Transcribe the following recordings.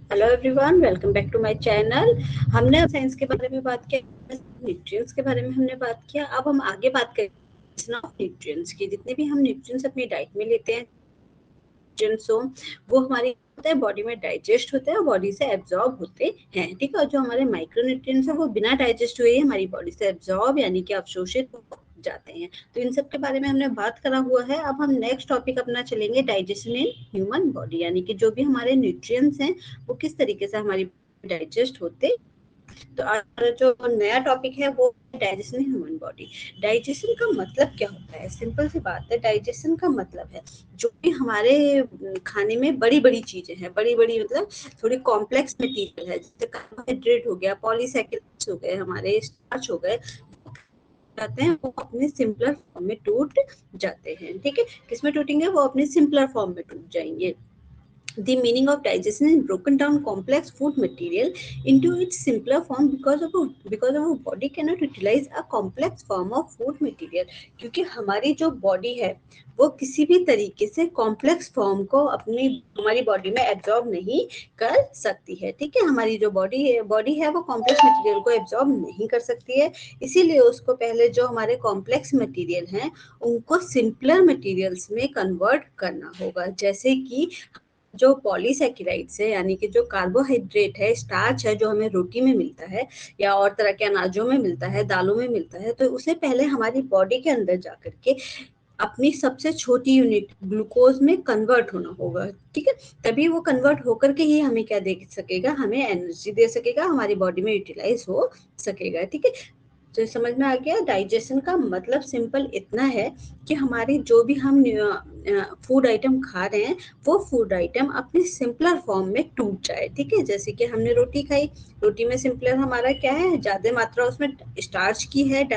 Hello everyone, welcome back to my channel. हमने science के बारे में बात किया, न्यूट्रिएंट्स के बारे में हमने बात किया। अब हम आगे बात करें न्यूट्रिएंट्स की। जितने भी हम न्यूट्रिएंट्स अपनी डाइट में लेते हैं, वो हमारी होता है बॉडी में डाइजेस्ट होते हैं और बॉडी से एब्जॉर्ब होते हैं। ठीक है, जो हमारे माइक्रोन्यूट्रिएंट्स हैं वो बिना डाइजेस्ट हुए हमारी बॉडी से एब्जॉर्ब यानी कि अवशोषित हो जाते हैं। तो इन सब के बारे में हमने बात करा हुआ है। अब हम नेक्स्ट टॉपिक अपना चलेंगे, डाइजेशन इन ह्यूमन बॉडी, यानी कि जो भी हमारे न्यूट्रिएंट्स हैं वो किस तरीके से हमारी डाइजेस्ट होते। तो आज जो नया टॉपिक है वो digestion in human body. Digestion का मतलब क्या होता है? सिंपल सी बात है, डाइजेशन का मतलब है जो भी हमारे खाने में बड़ी बड़ी चीजें हैं, बड़ी बड़ी मतलब थोड़ी कॉम्प्लेक्स मटेरियल है, जैसे कार्बोहाइड्रेट हो गया, पॉलीसैकेराइड्स हो गए, हमारे स्टार्च हो गए, जाते हैं वो अपने सिंपलर फॉर्म में टूट जाते हैं। ठीक है, किसमें टूटेंगे? वो अपने सिंपलर फॉर्म में टूट जाएंगे। The meaning of digestion is broken down complex food material into its simpler form because our body cannot utilize a complex form of food material। क्योंकि हमारी जो बॉडी है वो किसी भी तरीके से कॉम्प्लेक्स फॉर्म को अपनी हमारी बॉडी में एब्जॉर्ब नहीं कर सकती है। ठीक है, हमारी जो बॉडी है वो कॉम्प्लेक्स मटेरियल को एब्जॉर्ब नहीं कर सकती है। इसीलिए उसको पहले जो हमारे कॉम्प्लेक्स मटेरियल हैं उनको सिंपलर मटेरियल्स में कन्वर्ट करना होगा। जैसे कि जो पॉलीसैकेराइड्स है यानी कि जो कार्बोहाइड्रेट है, स्टार्च है, जो हमें रोटी में मिलता है या और तरह के अनाजों में मिलता है, दालों में मिलता है, तो उसे पहले हमारी बॉडी के अंदर जाकर के अपनी सबसे छोटी यूनिट ग्लूकोज में कन्वर्ट होना होगा। ठीक है, तभी वो कन्वर्ट होकर के ही हमें क्या दे सकेगा, हमें एनर्जी दे सकेगा, हमारी बॉडी में यूटिलाइज हो सकेगा। ठीक है, तो समझ में आ गया। डाइजेशन का मतलब सिंपल इतना है कि हमारी जो भी हम फूड आइटम खा रहे हैं वो फूड आइटम अपने सिंपलर फॉर्म में टूट जाए। ठीक है, जैसे कि हमने रोटी खाई, रोटी में सिंपलर हमारा क्या है, ज्यादा मात्रा उसमें स्टार्च की है,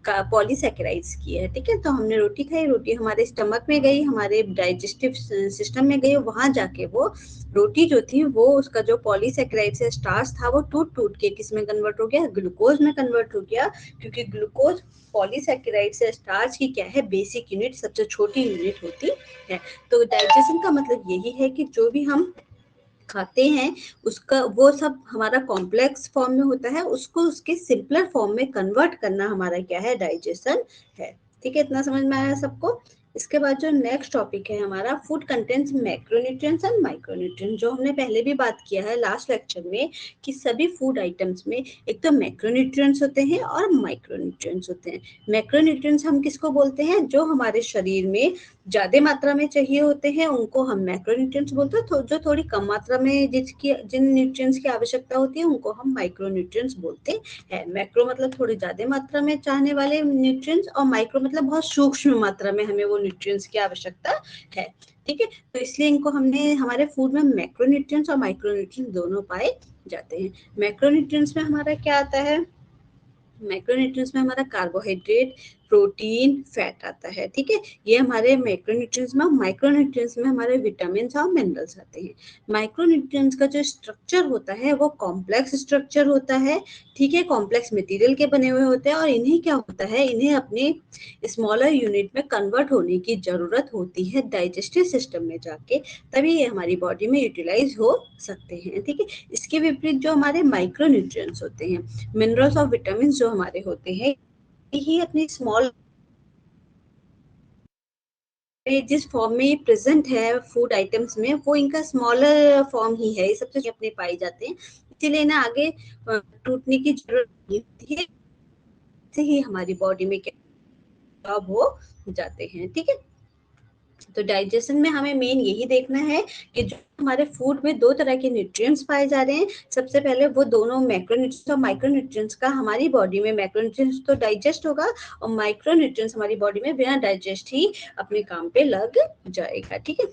पॉलीसैकेराइड्स की है। ठीक है, तो हमने रोटी खाई, रोटी हमारे स्टमक में गई, हमारे डाइजेस्टिव सिस्टम में गई, वहां जाके वो रोटी जो थी वो उसका जो पॉलीसैकेराइड से स्टार्च था वो टूट टूट के किस में कन्वर्ट हो गया, ग्लूकोज में कन्वर्ट हो गया। क्योंकि ग्लूकोज पॉलीसैकेराइड से स्टार्च की क्या है, बेसिक यूनिट, सबसे छोटी यूनिट होती है। तो डाइजेशन का मतलब यही है कि जो भी हम खाते हैं उसका वो सब हमारा कॉम्प्लेक्स फॉर्म में होता है, उसको उसके सिंपलर फॉर्म में कन्वर्ट करना हमारा क्या है, डाइजेशन है। ठीक है, इतना समझ में आया सबको? इसके बाद जो नेक्स्ट टॉपिक है हमारा, food contents macronutrients and micronutrients, जो हमने पहले भी बात किया है लास्ट लेक्चर में कि सभी फूड आइटम्स में एक तो मैक्रोन्यूट्रिएंट्स होते हैं और माइक्रोन्यूट्रिएंट्स होते हैं। मैक्रोन्यूट्रिएंट्स हम किसको बोलते हैं? जो हमारे शरीर में ज्यादा मात्रा में चाहिए होते हैं उनको हम मैक्रोन्यूट्रिएंट्स बोलते हैं। जो थोड़ी कम मात्रा में जिन न्यूट्रिएंट्स की आवश्यकता होती है उनको हम माइक्रोन्यूट्रिएंट्स बोलते हैं। मैक्रो मतलब थोड़ी ज्यादा मात्रा में चाहने वाले न्यूट्रिएंट्स, और माइक्रो मतलब बहुत सूक्ष्म मात्रा में हमें वो न्यूट्रिएंट्स की आवश्यकता है। ठीक है, तो इसलिए इनको हमने हमारे फूड में मैक्रोन्यूट्रिएंट्स और माइक्रोन्यूट्रिएंट्स दोनों पाए जाते हैं। मैक्रोन्यूट्रिएंट्स में हमारा क्या आता है? मैक्रोन्यूट्रिएंट्स में हमारा कार्बोहाइड्रेट, प्रोटीन, फैट आता है। ठीक है, ये हमारे मैक्रोन्यूट्रिएंट्स में। माइक्रोन्यूट्रिएंट्स में हमारे विटामिन और मिनरल्स आते हैं। माइक्रोन्यूट्रिएंट्स का जो स्ट्रक्चर होता है वो कॉम्प्लेक्स स्ट्रक्चर होता है। ठीक है, कॉम्प्लेक्स मटेरियल के बने हुए होते हैं और इन्हें क्या होता है, इन्हें अपने स्मॉलर यूनिट में कन्वर्ट होने की जरूरत होती है डाइजेस्टिव सिस्टम में जाके, तभी ये हमारी बॉडी में यूटिलाइज हो सकते हैं। ठीक है, इसके विपरीत जो हमारे माइक्रोन्यूट्रिएंट्स होते हैं, मिनरल्स और विटामिन जो हमारे होते हैं, ही अपनी स्मॉल जिस फॉर्म में प्रेजेंट है फूड आइटम्स में, वो इनका स्मॉलर फॉर्म ही है, ये सबसे अपने पाए जाते हैं। इसीलिए ना आगे टूटने की जरूरत नहीं होती है, से ही हमारी बॉडी में क्या हो जाते हैं। ठीक है, तो डाइजेशन में हमें मेन यही देखना है कि जो हमारे फूड में दो तरह के न्यूट्रिएंट्स पाए जा रहे हैं, सबसे पहले वो दोनों मैक्रोन्यूट्रिएंट्स और माइक्रोन्यूट्रिएंट्स का हमारी बॉडी में, मैक्रोन्यूट्रिएंट्स तो डाइजेस्ट होगा और माइक्रोन्यूट्रिएंट्स हमारी बॉडी में बिना डाइजेस्ट ही अपने काम पे लग जाएगा। ठीक है,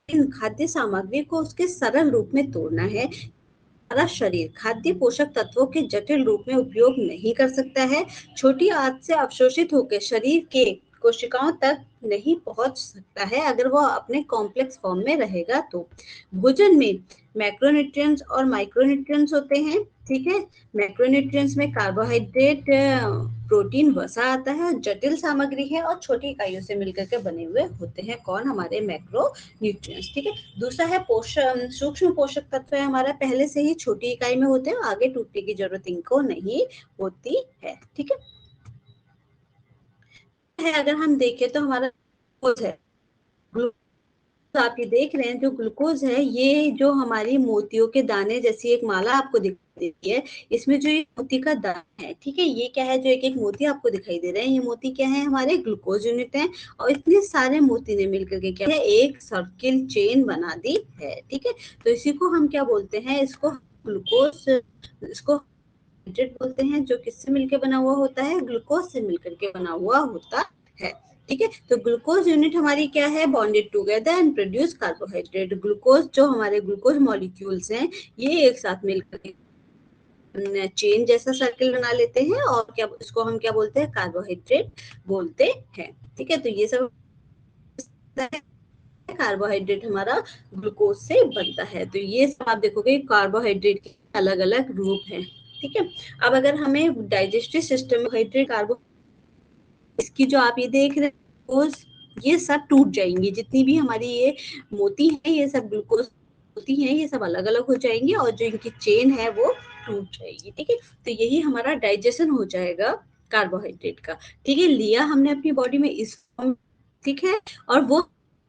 इन खाद्य सामग्री को उसके सरल रूप में तोड़ना है। हमारा शरीर खाद्य पोषक तत्वों के जटिल रूप में उपयोग नहीं कर सकता है। छोटी आंत से अवशोषित होकर शरीर के कोशिकाओं तक नहीं पहुंच सकता है अगर वो अपने कॉम्प्लेक्स फॉर्म में रहेगा तो। भोजन में मैक्रोन्यूट्रिएंट्स और माइक्रोन्यूट्रिएंट्स होते हैं, ठीक है। मैक्रोन्यूट्रिएंट्स में कार्बोहाइड्रेट, प्रोटीन, वसा आता है, जटिल सामग्री है और छोटी इकाइयों से मिलकर के बने हुए होते हैं। कौन? हमारे मैक्रोन्यूट्रिएंट्स, ठीक है। दूसरा है पोषक, सूक्ष्म पोषक तत्व है हमारा, पहले से ही छोटी इकाई में होते हैं, आगे टूटने की जरूरत इनको नहीं होती है, ठीक है। अगर हम देखें तो हमारा ग्लूकोज है, आप ये देख रहे हैं जो ग्लूकोज है, ये जो हमारी मोतियों के दाने जैसी एक माला आपको दिखाई देती है, इसमें जो ये मोती का दाना है, ठीक है, ये क्या है? जो एक एक मोती आपको दिखाई दे रहे हैं, ये मोती क्या है? हमारे ग्लूकोज यूनिट है। और इतने सारे मोती ने मिलकर के क्या है? एक सर्किल चेन बना दी है, ठीक है। तो इसी को हम क्या बोलते हैं? इसको ग्लूकोज, इसको हाइड्रेट बोलते हैं, जो किससे मिलकर बना हुआ होता है? ग्लूकोज से मिलकर के बना हुआ होता है, ठीक है। तो ग्लूकोज यूनिट हमारी क्या है? Bonded together and produce carbohydrate. Glucose, जो हमारे ग्लूकोज मॉलिक्यूल्स हैं, ये एक साथ मिलकर चेन जैसा सर्किल बना लेते हैं और क्या, इसको हम क्या बोलते हैं? कार्बोहाइड्रेट बोलते हैं, ठीक है। तो ये सब कार्बोहाइड्रेट हमारा ग्लूकोज से बनता है। तो ये सब आप देखोगे कार्बोहाइड्रेट के अलग अलग रूप हैं, ठीक है। अब अगर हमें डाइजेस्टिव सिस्टम में हाइड्रेट, कार्बो, इसकी जो आप ये देख रहे हैं, ये सब टूट जाएंगी, जितनी भी हमारी ये मोती है, ये सब ग्लूकोज होती हैं, ये सब अलग अलग हो जाएंगी और जो इनकी चेन है वो टूट जाएगी, ठीक है। तो यही हमारा डाइजेशन हो जाएगा कार्बोहाइड्रेट का, ठीक है। लिया हमने अपनी बॉडी में इस फॉर्म, ठीक है, और वो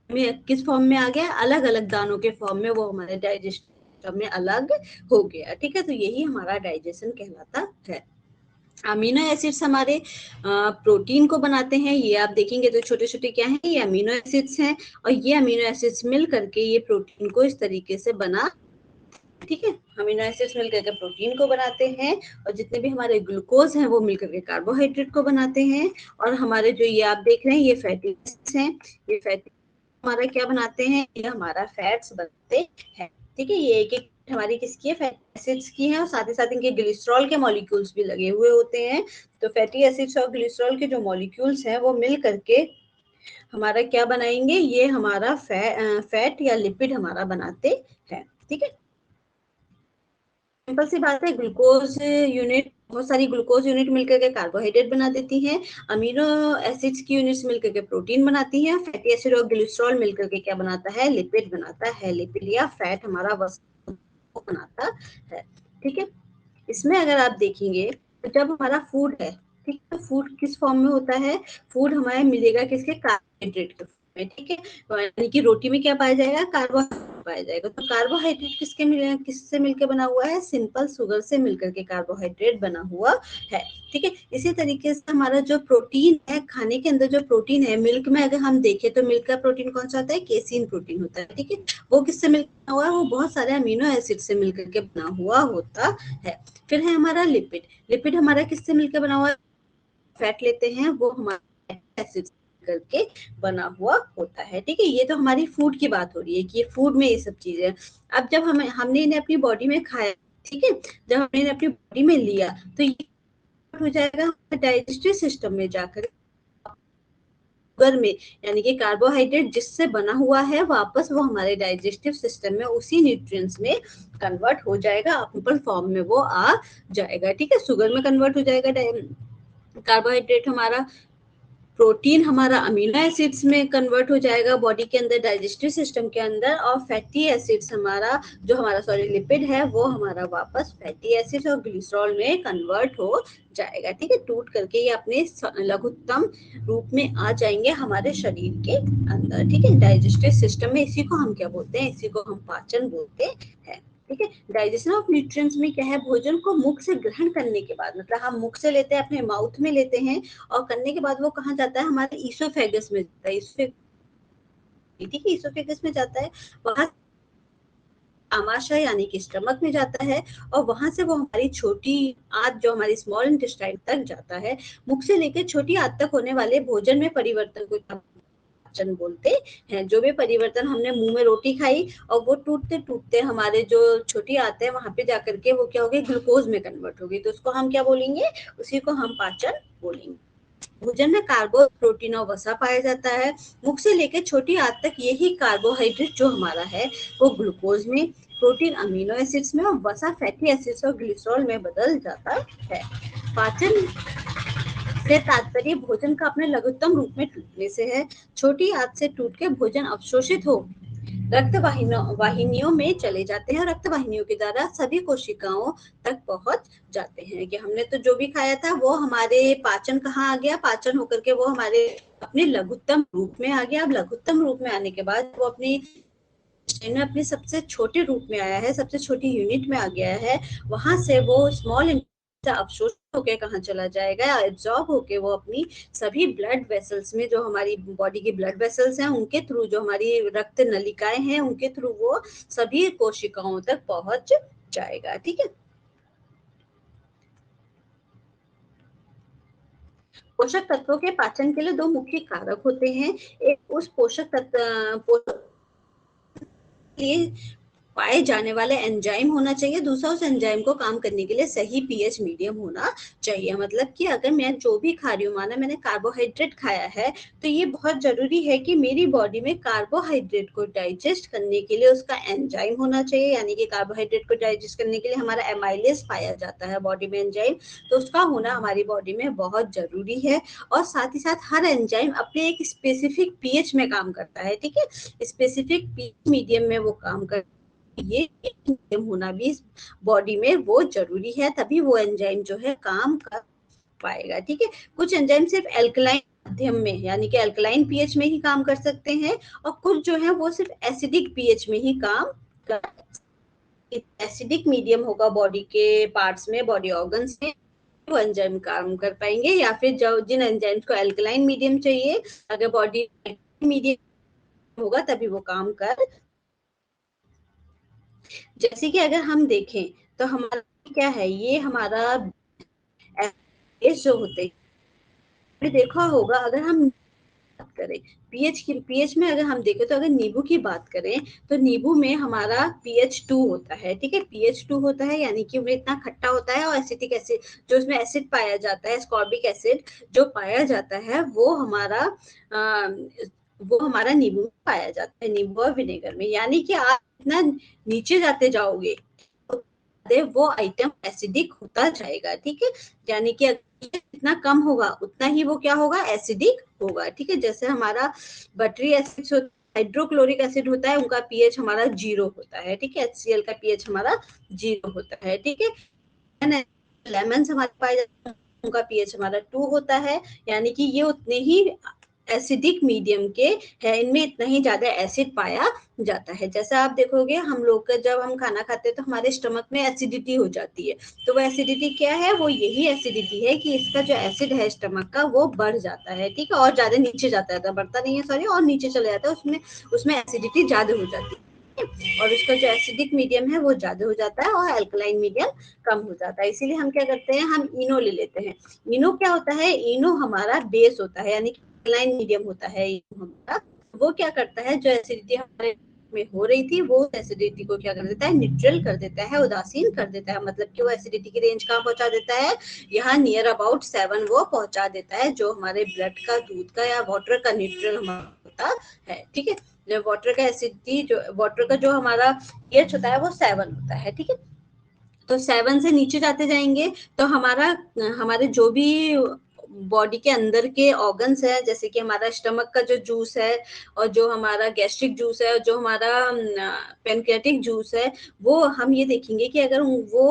में किस फॉर्म में आ गया? अलग अलग दानों के फॉर्म में, वो हमारे डाइजेशन में अलग हो गया, ठीक है। तो यही हमारा डाइजेशन कहलाता है। अमीनो एसिड्स हमारे प्रोटीन को बनाते हैं, ये आप देखेंगे तो छोटे छोटे क्या हैं? ये अमीनो एसिड्स हैं, और ये अमीनो एसिड्स मिल करके ये प्रोटीन को इस तरीके से बना, ठीक है। अमीनो एसिड्स मिलकर के प्रोटीन को बनाते हैं, और जितने भी हमारे ग्लूकोज हैं वो मिलकर के कार्बोहाइड्रेट को बनाते हैं। और हमारे जो ये आप देख रहे हैं, ये फैटी एसिड्स हैं, ये फैटी हमारा क्या बनाते हैं? ये हमारा फैट्स बनते हैं, ठीक है। ये एक एक हमारी किसकी है? फैटी एसिड्स की है, और साथ ही साथ इनके ग्लिसरॉल के मॉलिक्यूल्स भी लगे हुए होते हैं। तो फैटी एसिड्स और ग्लिसरॉल के जो मॉलिक्यूल्स हैं वो मिल करके हमारा क्या बनाएंगे? ये हमारा फैट या लिपिड हमारा बनाते हैं, ठीक है। सिंपल सी बात है, ग्लूकोज यूनिट, बहुत सारी ग्लूकोज यूनिट मिलकर के कार्बोहाइड्रेट बना देती हैं, अमीनो एसिड्स की यूनिट्स मिलकर के प्रोटीन बनाती हैं, फैटी एसिड और ग्लिसरॉल मिलकर के क्या बनाता है? लिपिड बनाता है, लिपिड या फैट हमारा वसा बनाता है, ठीक है। इसमें अगर आप देखेंगे तो जब हमारा फूड है, ठीक है, फूड किस फॉर्म में होता है? फूड हमें मिलेगा किसके? कार्बोहाइड्रेट के फॉर्म में, ठीक है। यानी कि रोटी में क्या पाया जाएगा? कार्बोहाइड्रेट पाया जाएगा। तो कार्बोहाइड्रेट किससे मिलकर बना हुआ है? सिंपल शुगर से मिलकर के कार्बोहाइड्रेट बना हुआ है, ठीक है। इसी तरीके से हमारा जो प्रोटीन है, खाने के अंदर जो प्रोटीन है, मिल्क में अगर हम देखें तो मिल्क का प्रोटीन कौन सा होता है? केसीन प्रोटीन होता है, ठीक है। वो किससे मिलकर बना हुआ है? वो बहुत सारे अमीनो एसिड से मिलकर के बना हुआ होता है। फिर है हमारा लिपिड, लिपिड हमारा किससे मिलकर बना हुआ है? फैट लेते हैं, वो हमारे एसिड करके बना हुआ होता है, ठीक है। ये तो हमारी फूड की बात हो रही है कि ये फूड में ये सब चीजें। अब जब हमने इन्हें अपनी बॉडी में खाया, ठीक है, जब हमने इन्हें अपनी बॉडी में लिया तो ये हो जाएगा डाइजेस्टिव सिस्टम में जाकर शुगर में, यानी कि कार्बोहाइड्रेट जिससे बना हुआ है, वापस वो हमारे डाइजेस्टिव सिस्टम में उसी न्यूट्रिएंट्स में कन्वर्ट हो जाएगा, अपने फॉर्म में वो आ जाएगा, ठीक है। शुगर में कन्वर्ट हो जाएगा कार्बोहाइड्रेट हमारा, प्रोटीन हमारा अमीनो एसिड्स में कन्वर्ट हो जाएगा बॉडी के अंदर, डाइजेस्टिव सिस्टम के अंदर, और फैटी एसिड्स हमारा, जो हमारा सॉरी लिपिड है, वो हमारा वापस फैटी एसिड्स और ग्लिसरॉल में कन्वर्ट हो जाएगा, ठीक है। टूट करके ये अपने लघुत्तम रूप में आ जाएंगे हमारे शरीर के अंदर, ठीक है, डाइजेस्टिव सिस्टम में। इसी को हम क्या बोलते हैं? इसी को हम पाचन बोलते हैं, ठीक है। डाइजेशन ऑफ न्यूट्रिएंट्स में क्या है? भोजन को मुख से ग्रहण करने के बाद, मतलब हम मुख से लेते हैं, अपने माउथ में लेते हैं, और करने के बाद वो कहाँ जाता है? हमारे ईसोफेगस में जाता है, ठीक है, ईसोफेगस में जाता है, वहां आमाशय यानी कि स्टमक में जाता है, और वहां से वो हमारी छोटी आंत, जो हमारी स्मॉल इंटेस्टाइन तक जाता है। मुख से लेकर छोटी आंत तक होने वाले भोजन में परिवर्तन को पाचन बोलते हैं। जो भी परिवर्तन, हमने मुंह में रोटी खाई और वो टूटते टूटते हमारे जो छोटी आते हैं वहां पे जाकर के वो क्या हो गई? ग्लूकोज में कन्वर्ट हो गई, तो उसको हम क्या बोलेंगे? उसी को हम पाचन बोलेंगे, भोजन में कार्बो, प्रोटीन और वसा पाया जाता है। मुख से लेकर छोटी आंत तक यही कार्बोहाइड्रेट जो हमारा है वो ग्लूकोज में, प्रोटीन अमीनो एसिड्स में और वसा फैटी एसिड्स और ग्लिसरॉल में बदल जाता है। पाचन से तात्पर्य भोजन का अपने लघुत्तम रूप में टूटने से है। छोटी आंत से टूट के भोजन अवशोषित हो रक्त वाहिनियों में चले जाते हैं और रक्त वाहिनियों के द्वारा सभी कोशिकाओं तक पहुंच जाते हैं। कि हमने तो जो भी खाया था वो हमारे पाचन कहाँ आ गया, पाचन होकर के वो हमारे अपने लघुत्तम रूप में आ गया। अब लघुत्तम रूप में आने के बाद वो अपने सबसे छोटे रूप में आया है, सबसे छोटी यूनिट में आ गया है। वहां से वो स्मॉल अवशोषित होके कहाँ चला जाएगा, एब्जॉर्ब होके वो अपनी सभी ब्लड वेसल्स में, जो हमारी बॉडी की ब्लड वेसल्स हैं उनके थ्रू, जो हमारी रक्त नलिकाएं हैं उनके थ्रू वो सभी कोशिकाओं तक पहुंच जाएगा। ठीक है। पोषक तत्वों के पाचन के लिए दो मुख्य कारक होते हैं। एक उस पोषक तत्व लिए पाए जाने वाले एंजाइम होना चाहिए, दूसरा उस एंजाइम को काम करने के लिए सही पीएच मीडियम होना चाहिए। मतलब कि अगर मैं जो भी खा रही हूँ, माना मैंने कार्बोहाइड्रेट खाया है, तो ये बहुत जरूरी है कि मेरी बॉडी में कार्बोहाइड्रेट को डाइजेस्ट करने के लिए उसका एंजाइम होना चाहिए। यानी कि कार्बोहाइड्रेट को डाइजेस्ट करने के लिए हमारा एमाइलेज पाया जाता है बॉडी में एंजाइम, तो उसका होना हमारी बॉडी में बहुत जरूरी है। और साथ ही साथ हर एंजाइम अपने एक स्पेसिफिक पीएच में काम करता है। ठीक है, स्पेसिफिक पीएच मीडियम में वो काम करता है। ये मीडियम होना भी बॉडी में वो जरूरी है, तभी वो एंजाइम जो है काम कर पाएगा। ठीक है। कुछ एंजाइम सिर्फ एल्कलाइन माध्यम में, यानी कि एल्कलाइन पीएच में ही काम कर सकते हैं, और कुछ जो है वो सिर्फ एसिडिक पीएच में ही काम कर। एसिडिक मीडियम होगा बॉडी के पार्ट्स में, बॉडी ऑर्गन्स में, वो एंजाइम काम कर पाएंगे। या फिर जो जिन एंजाइम्स को एल्कलाइन मीडियम चाहिए, अगर बॉडी मीडियम होगा तभी वो काम कर। जैसे कि अगर हम देखें तो हमारा क्या है, ये हमारा जो होते हैं, देखा होगा अगर हम बात करें पीएच में, अगर हम देखें तो अगर नींबू की बात करें तो नींबू में हमारा पीएच 2 होता है। ठीक है, पीएच 2 होता है, यानी कि वो इतना खट्टा होता है, और एसिटिक एसिड जो उसमें एसिड पाया जाता है, स्कॉर्बिक एसिड जो पाया जाता है आ, वो हमारा नींबू में पाया जाता है, नींबू और विनेगर में। यानी कि आप इतना नीचे जाते जाओगे वो आइटम एसिडिक होता जाएगा। ठीक है, यानी कि जितना कम होगा उतना ही वो क्या होगा, एसिडिक होगा। ठीक है, जैसे हमारा बटरी एसिड, हाइड्रोक्लोरिक एसिड होता है, उनका पीएच हमारा 0 होता है। ठीक है, HCl का पीएच हमारा 0 होता है। ठीक है, लेमन हमारे पाए जाते हैं, उनका पीएच हमारा 2 होता है। यानी कि ये उतने ही एसिडिक मीडियम के है, इनमें इतना ही ज्यादा एसिड पाया जाता है। जैसे आप देखोगे हम लोग का जब हम खाना खाते हैं तो हमारे स्टमक में एसिडिटी हो जाती है, तो वो एसिडिटी क्या है, वो यही एसिडिटी है कि इसका जो एसिड है स्टमक का वो बढ़ जाता है। ठीक है, और ज्यादा नीचे जाता है, बढ़ता नहीं है सॉरी, और नीचे चले जाता है, उसमें एसिडिटी ज्यादा हो जाती है, और उसका जो एसिडिक मीडियम है वो ज्यादा हो जाता है, और अल्कलाइन मीडियम कम हो जाता है। इसीलिए हम क्या करते हैं, हम इनो ले लेते हैं। इनो क्या होता है, इनो हमारा बेस होता है, यानी कि अल्कलाइन मीडियम होता है हमारा। वो क्या करता है, जो एसिडिटी हमारे में हो रही थी वो एसिडिटी को क्या कर देता है, न्यूट्रल कर देता है, उदासीन कर देता है। मतलब कि वो एसिडिटी की रेंज कहाँ पहुंचा देता है, यहाँ नियर अबाउट 7 वो पहुंचा देता है, जो हमारे ब्लड का, दूध का या वाटर का न्यूट्रल हमारा होता है। ठीक है, जब वाटर का एसिडिटी, जो वाटर का जो हमारा पीएच होता है वो 7 होता है। ठीक है, तो 7 से नीचे जाते जाएंगे तो हमारे जो भी बॉडी के अंदर के ऑर्गन्स है, जैसे कि हमारा स्टमक का जो जूस है, और जो हमारा गैस्ट्रिक जूस है, और जो हमारा पेनक्रियाटिक जूस है, वो हम ये देखेंगे कि अगर वो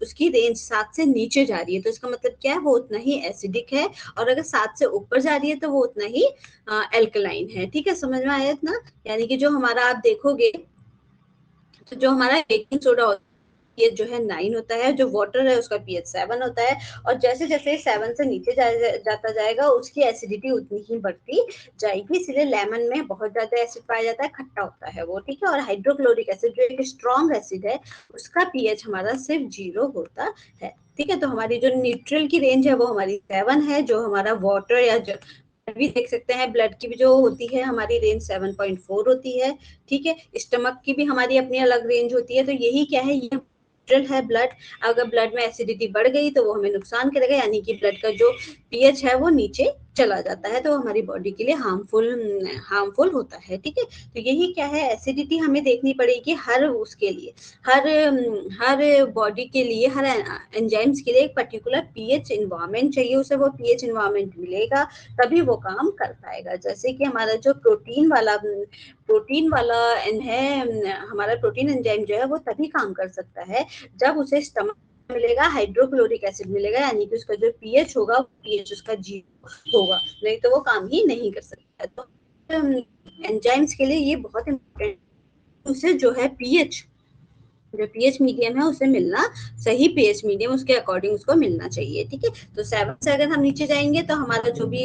उसकी रेंज 7 से नीचे जा रही है तो इसका मतलब क्या है, वो उतना ही एसिडिक है, और अगर 7 से ऊपर जा रही है तो वो उतना ही एल्कलाइन है। ठीक है, समझ में आया इतना। यानी कि जो हमारा आप देखोगे तो जो हमारा बेकिंग सोडा पीएच जो है 9 होता है, जो वाटर है उसका पीएच 7 होता है, और जैसे जैसे 7 से नीचे जाता जाएगा उसकी एसिडिटी उतनी ही बढ़ती जाएगी। इसलिए लेमन में बहुत ज्यादा एसिड पाया जाता है, खट्टा होता है वो। ठीक है, और हाइड्रोक्लोरिक एसिड जो एक स्ट्रॉन्ग एसिड है उसका पीएच हमारा सिर्फ 0 होता है। ठीक है, तो हमारी जो न्यूट्रल की रेंज है वो हमारी 7 है, जो हमारा वाटर या भी देख सकते हैं, ब्लड की भी जो होती है हमारी रेंज 7.4 होती है। ठीक है, स्टमक की भी हमारी अपनी अलग रेंज होती है। तो यही क्या है, ये है ब्लड, अगर ब्लड में एसिडिटी बढ़ गई तो वो हमें नुकसान करेगा, यानी कि ब्लड का जो पीएच है वो नीचे चला जाता है, तो हमारी बॉडी के लिए हार्मफुल होता है। ठीक है, तो यही क्या है, एसिडिटी हमें देखनी पड़ेगी हर उसके लिए, हर हर बॉडी के लिए, हर एंजाइम्स के लिए एक पर्टिकुलर पीएच इन्वायरमेंट चाहिए, उसे वो पीएच इन्वायरमेंट मिलेगा तभी वो काम कर पाएगा। जैसे कि हमारा जो प्रोटीन वाला है, हमारा प्रोटीन एंजाइम जो है वो तभी काम कर सकता है जब उसे स्टमक मिलेगा, हाइड्रोक्लोरिक एसिड मिलेगा, यानी कि उसका जो पीएच होगा, पीएच उसका 0 होगा, नहीं तो वो काम ही नहीं कर सकता। तो एंजाइम्स के लिए ये बहुत इम्पोर्टेंट, उसे जो है पीएच, जो पीएच मीडियम है उसे मिलना, सही पीएच मीडियम उसके अकॉर्डिंग उसको मिलना चाहिए। ठीक है, तो 7 से अगर हम नीचे जाएंगे तो हमारा जो भी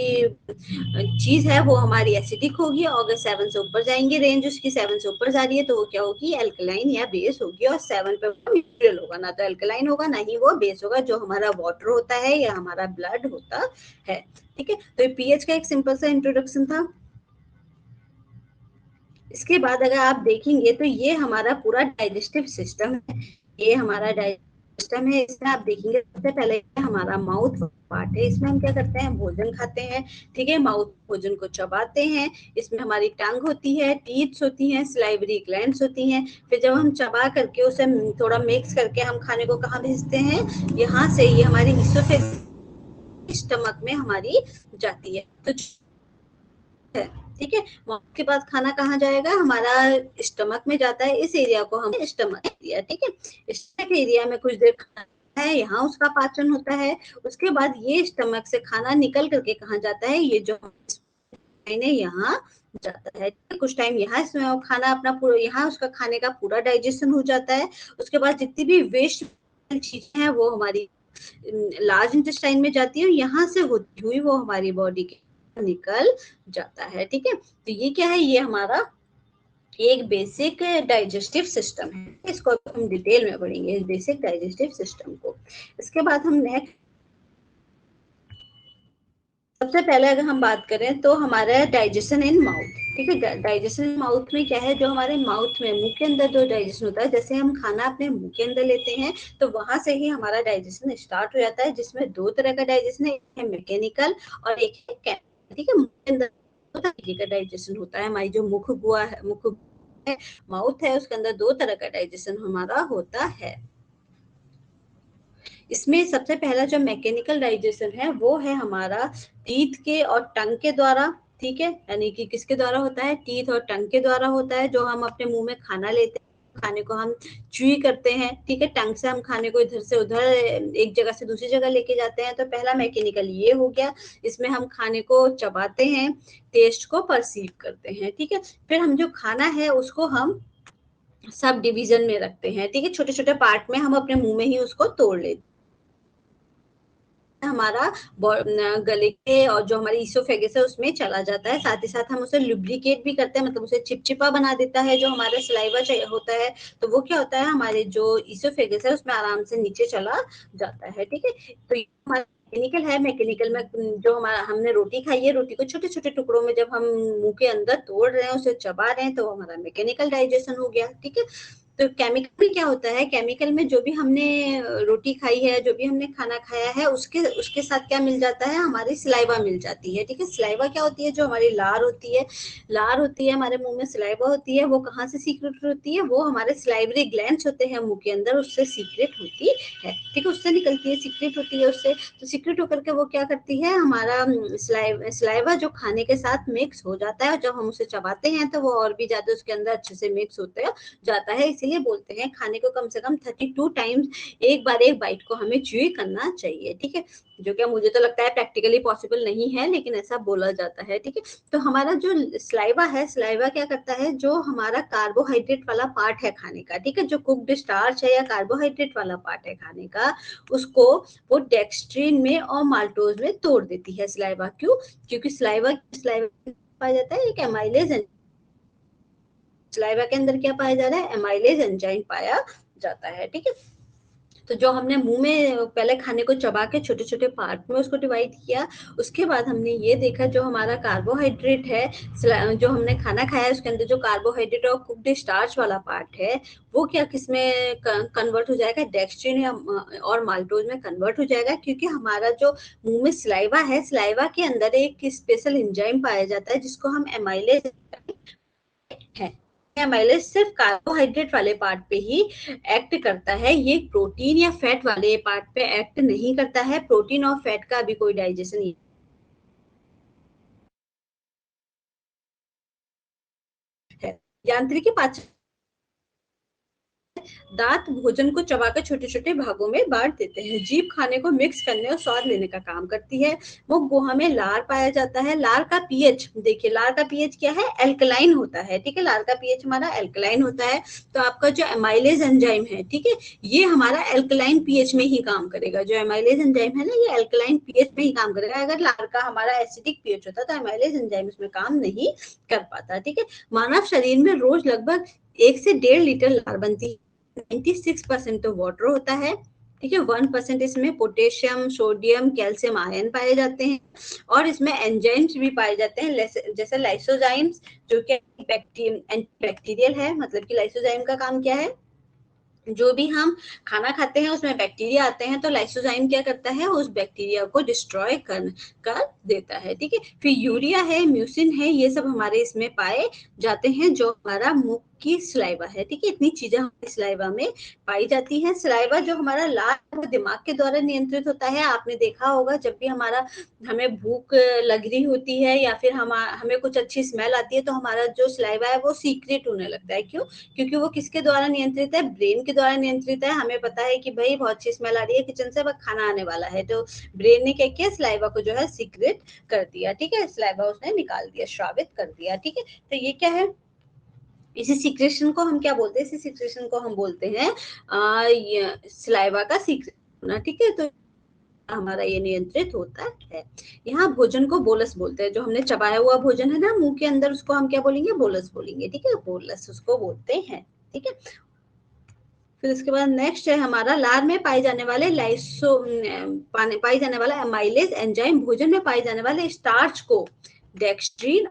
चीज है वो हमारी एसिडिक होगी, और अगर 7 से ऊपर जाएंगे, रेंज उसकी 7 से ऊपर जा रही है, तो वो क्या होगी, एल्कलाइन या बेस होगी, और 7 पे न्यूट्रल होगा, ना तो एल्कलाइन होगा ना ही वो बेस होगा, जो हमारा वाटर होता है या हमारा ब्लड होता है। ठीक है, तो पीएच का एक सिंपल सा इंट्रोडक्शन था। इसके बाद अगर आप देखेंगे तो ये हमारा पूरा डाइजेस्टिव सिस्टम है, ये हमारा सिस्टम है। इसमें आप देखेंगे सबसे पहले हमारा माउथ पार्ट है, इसमें हम क्या करते हैं, भोजन खाते हैं। ठीक है, माउथ भोजन को चबाते हैं, इसमें हमारी टंग होती है, टीथ्स होती हैं, स्लाइवरी ग्लैंड्स होती हैं। फिर जब हम चबा करके उसे थोड़ा मिक्स करके हम खाने को कहाँ भेजते हैं, यहाँ से ये हमारी इसोफेजिस, स्टमक में हमारी जाती है। तो है, ठीक है, माउथ के बाद खाना कहाँ जाएगा, हमारा स्टमक में जाता है, इस एरिया को हम स्टमक एरिया, ठीक है, स्टमक एरिया में कुछ देर खाना है, यहाँ उसका पाचन होता है। उसके बाद ये स्टमक से खाना निकल करके कहाँ जाता है, ये जो यहाँ जाता है, कुछ टाइम यहाँ खाना अपना पूरा, यहाँ उसका खाने का पूरा डाइजेशन हो जाता है। उसके बाद जितनी भी वेस्ट चीजें हैं वो हमारी लार्ज इंटेस्टाइन में जाती है, यहाँ से होती हुई वो हमारी बॉडी के निकल जाता है। ठीक है, तो ये क्या है, ये हमारा एक बेसिक डाइजेस्टिव सिस्टम है, इसको हम डिटेल में पढ़ेंगे, इस बेसिक डाइजेस्टिव सिस्टम को। इसके बाद हम नेक्स्ट, सबसे पहले अगर हम बात करें तो हमारा डाइजेशन इन माउथ। ठीक है, डाइजेशन इन माउथ में क्या है, जो हमारे माउथ में, मुंह के अंदर जो डाइजेशन होता है, जैसे हम खाना अपने मुंह के अंदर लेते हैं तो वहां से ही हमारा डाइजेशन स्टार्ट हो जाता है, जिसमें दो तरह का डाइजेशन है, एक है मैकेनिकल और एक है केमिकल। ठीक है, मुंह के अंदर दो तरीके का डाइजेशन होता है, हमारी जो मुख गुआ है, मुख है, माउथ है, उसके अंदर दो तरह का डाइजेशन हमारा होता है। इसमें सबसे पहला जो मैकेनिकल डाइजेशन है वो है हमारा टीथ के और टंग के द्वारा। ठीक है, यानी कि किसके द्वारा होता है, टीथ और टंग के द्वारा होता है। जो हम अपने मुंह में खाना लेते हैं, खाने को हम च्यूई करते हैं। ठीक है, टंग से हम खाने को इधर से उधर, एक जगह से दूसरी जगह लेके जाते हैं। तो पहला मैकेनिकल ये हो गया, इसमें हम खाने को चबाते हैं, टेस्ट को परसीव करते हैं। ठीक है, फिर हम जो खाना है उसको हम सब डिवीजन में रखते हैं। ठीक है, छोटे छोटे पार्ट में हम अपने मुंह में ही उसको तोड़ लेते हैं। हमारा गले के और जो हमारी ईसोफेगस है उसमें चला जाता है, साथ ही साथ हम उसे लुब्रिकेट भी करते हैं, मतलब उसे चिपचिपा बना देता है जो हमारा सलाइवा होता है। तो वो क्या होता है, हमारे जो ईसोफेगस है उसमें आराम से नीचे चला जाता है। ठीक है, तो ये हमारा मैकेनिकल है। मैकेनिकल में जो हमारा, हमने रोटी खाई है, रोटी को छोटे छोटे टुकड़ों में जब हम मुंह के अंदर तोड़ रहे हैं, उसे चबा रहे हैं, तो हमारा मैकेनिकल डाइजेशन हो गया। ठीक है, तो केमिकल में क्या होता है, केमिकल में जो भी हमने रोटी खाई है, जो भी हमने खाना खाया है, उसके उसके साथ क्या मिल जाता है, हमारी सलाइवा मिल जाती है। ठीक है, सलाइवा क्या होती है, जो हमारी लार होती है, लार होती है हमारे मुंह में, सलाइवा होती है, वो कहाँ से सीक्रेट होती है, वो हमारे सलाइवरी ग्लैंड्स होते हैं मुंह के अंदर, उससे सीक्रेट होती है। ठीक है, उससे निकलती है, सीक्रेट होती है उससे। तो सीक्रेट होकर के वो क्या करती है, हमारा सलाइवा जो खाने के साथ मिक्स हो जाता है, जब हम उसे चबाते हैं तो वो और भी ज्यादा उसके अंदर अच्छे से मिक्स होता है, जाता है। इसीलिए बोलते हैं खाने को कम से कम 32 टाइम्स एक बार एक बाइट को हमें च्यूई करना चाहिए। ठीक है, जो कि मुझे तो लगता है प्रैक्टिकली पॉसिबल नहीं है, लेकिन ऐसा बोला जाता है। ठीक है, तो हमारा जो सलाइवा है, सलाइवा क्या करता है, जो हमारा कार्बोहाइड्रेट वाला पार्ट है खाने का, ठीक है, जो कुक्ड स्टार्च है या कार्बोहाइड्रेट वाला पार्ट है खाने का, उसको वो डेक्स्ट्रिन में और माल्टोज में तोड़ देती है सलाइवा। क्यों, क्योंकि सलाइवा पाया जाता है एक एमाइलेज, सलाइवा के अंदर क्या पाया जा रहा है, एमाइलेज एंजाइम पाया जाता है। ठीक है, तो जो हमने मुंह में पहले खाने को चबा के छोटे छोटे पार्ट में उसको डिवाइड किया, उसके बाद हमने ये देखा जो हमारा कार्बोहाइड्रेट है, जो हमने खाना खाया है उसके अंदर जो कार्बोहाइड्रेट और कुक्ड स्टार्च वाला पार्ट है वो क्या किसमें कन्वर्ट हो जाएगा, डेक्स्ट्रिन या और माल्टोज में कन्वर्ट हो जाएगा, क्योंकि हमारा जो मुंह में स्लाइवा है, स्लाइवा के अंदर एक स्पेशल एंजाइम पाया जाता है जिसको हम एमाइलेज है। एमाइलेज सिर्फ कार्बोहाइड्रेट वाले पार्ट पे ही एक्ट करता है, ये प्रोटीन या फैट वाले पार्ट पे एक्ट नहीं करता है। प्रोटीन और फैट का अभी कोई डाइजेशन नहीं है। यांत्रिकी पाचन, दांत भोजन को चबाकर छोटे छोटे भागों में बांट देते हैं। जीभ खाने को मिक्स करने और स्वाद लेने का काम करती है। मुख गुहा में लार पाया जाता है। लार का पीएच देखिए, लार का पीएच क्या है, एल्कलाइन होता है, ठीक है, लार का पीएच हमारा एल्कलाइन होता है। तो आपका जो एमाइलेज एंजाइम है, ठीक है, ये हमारा एल्कलाइन पीएच में ही काम करेगा। जो एमाइलेज एंजाइम है ना, ये एल्कलाइन पीएच में ही काम करेगा। अगर लार का हमारा एसिडिक पीएच होता तो एमाइलेज एंजाइम इसमें काम नहीं कर पाता, ठीक है। मानव शरीर में रोज लगभग 1 से 1.5 लीटर लार बनती है। 96% तो वाटर होता है, ठीक है। 1% इसमें पोटेशियम, सोडियम, कैल्शियम, आयन पाए जाते हैं और इसमें एंजाइम्स भी पाए जाते हैं, जैसे लाइसोजाइम्स, जो कि एंटीबैक्टीरियल है। मतलब कि लाइसोजाइम का काम क्या है, जो भी हम खाना खाते हैं उसमें बैक्टीरिया आते हैं, तो लाइसोजाइम क्या करता है, उस बैक्टीरिया को डिस्ट्रॉय कर देता है, ठीक है। फिर यूरिया है, म्यूसिन है, ये सब हमारे इसमें पाए जाते हैं, जो हमारा मुख की सलाइवा है, ठीक है। इतनी चीजें हमारी सलाइवा में पाई जाती है। सलाइवा जो हमारा लार वो दिमाग के द्वारा नियंत्रित होता है। आपने देखा होगा जब भी हमें भूख लग रही होती है या फिर हमें कुछ अच्छी स्मेल आती है तो हमारा जो सलाइवा है वो सीक्रेट होने लगता है। क्यों? क्योंकि वो किसके द्वारा नियंत्रित है, ब्रेन के द्वारा नियंत्रित है। हमें पता है कि भाई बहुत अच्छी स्मेल आ रही है किचन से, अब खाना आने वाला है, तो ब्रेन ने क्या किया, सलाइवा को जो है सीक्रेट कर दिया, ठीक है, सलाइवा उसने निकाल दिया, श्रावित कर दिया, ठीक है। तो ये क्या है, इसी सीक्रेशन को हम क्या बोलते हैं, इसी सीक्रेशन को हम बोलते हैं सलाइवा का सीक्रेट होना, ठीक है। तो हमारा ये नियंत्रित होता है। यहाँ भोजन को बोलस बोलते हैं, जो हमने चबाया हुआ भोजन है ना मुंह के अंदर, उसको हम क्या बोलेंगे, बोलस बोलेंगे, ठीक है, बोलस उसको बोलते हैं, ठीक है। फिर इसके बाद नेक्स्ट है हमारा लार में पाए जाने वाले पाई जाने वाला एमाइलेज एंजाइम भोजन में पाए जाने वाले स्टार्च को डेक्स्ट्रीन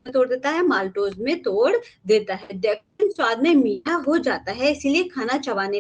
तोड़ देता है, माल्टोज में तोड़ देता है। डेक्स्ट्रीन स्वाद में मीठा हो जाता है, इसीलिए खाना चबाने